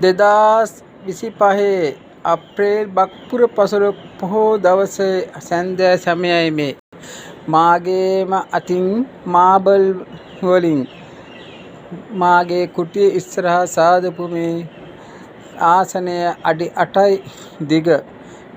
2025 අප්‍රේල් බක්පුර පසළොව පොහෝ දවසේ සන්ධ්‍යා සමයයි මේ. මාගේම අතින් මාබල් වලින් මාගේ කුටිය ඉස්සරහා සාදපු මේ ආසනය අඩි 8යි දිග,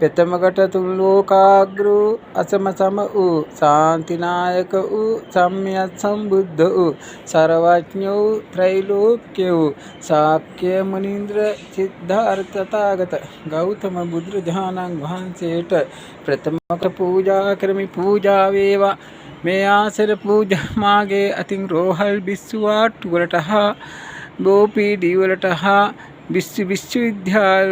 පෙතමකට තුන් ලෝකාග්‍ර වූ, අසම සම වූ, ශාන්තිනායක වූ, සම්මියත් සම්බුද්ධ වූ, සර්වඥ වූ, ත්‍රිලෝක්‍ය වූ, ශාක්‍ය මුනීන්ද්‍ර සිද්ධාර්ථ තථාගත ගෞතම බුදුරජාණන් වහන්සේට ප්‍රථමක පූජා කරමි. පූජා වේවා. මේ ආසන පූජා මාගේ අතින් රෝහල් බිස්සුවාට්ටු වලට හා ගෝපීඩි වලට හා විශ්වවිද්‍යාල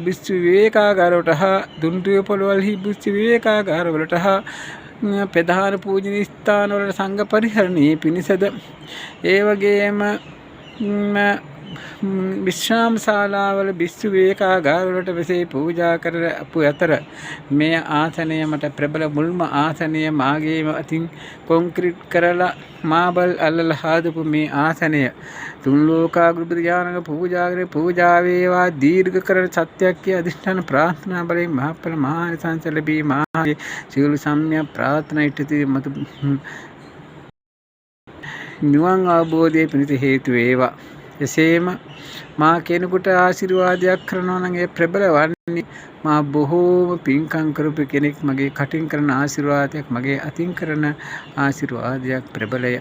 විවේකාගාරවලට හා දුම්රිය පොළවල්හි විවේකාගාරවලට හා ප්‍රධාන පූජනීය ස්ථානවල සංඝ පරිහරණයේ පිණිසද, ඒ වගේම විශ්‍රාම ශාලාවල විවේකාගාරවලට වෙසේ පූජා කර අපු අතර මේ ආසනය මට ප්‍රබල මුල්ම ආසනය. මාගේම අතින් කොන්ක්‍රීට් කරලා මාබල් අල්ලලා හදපු මේ ආසනය තුන් ලෝකාග්‍ර බුදුරජාණන් පූජා කරේ. පූජා වේවා. දීර්ඝ කරන සත්‍යයක් කිය අධිෂ්ඨාන ප්‍රාර්ථනා බලයෙන් මහඵල මහානිසංස ලැබී මාගේ සියලු සම්‍යක් ප්‍රාර්ථනා ඉටති මත නිවන් අවබෝධයේ පිණිස හේතු වේවා. එසේම මා කෙනෙකුට ආශිර්වාදයක් කරනවා නම් ඒ ප්‍රබල වන්නේ මා බොහෝම පින්කම් කරපු කෙනෙක්. මගේ කටින් කරන ආශිර්වාදයක්, මගේ අතින් කරන ආශිර්වාදයක් ප්‍රබලය.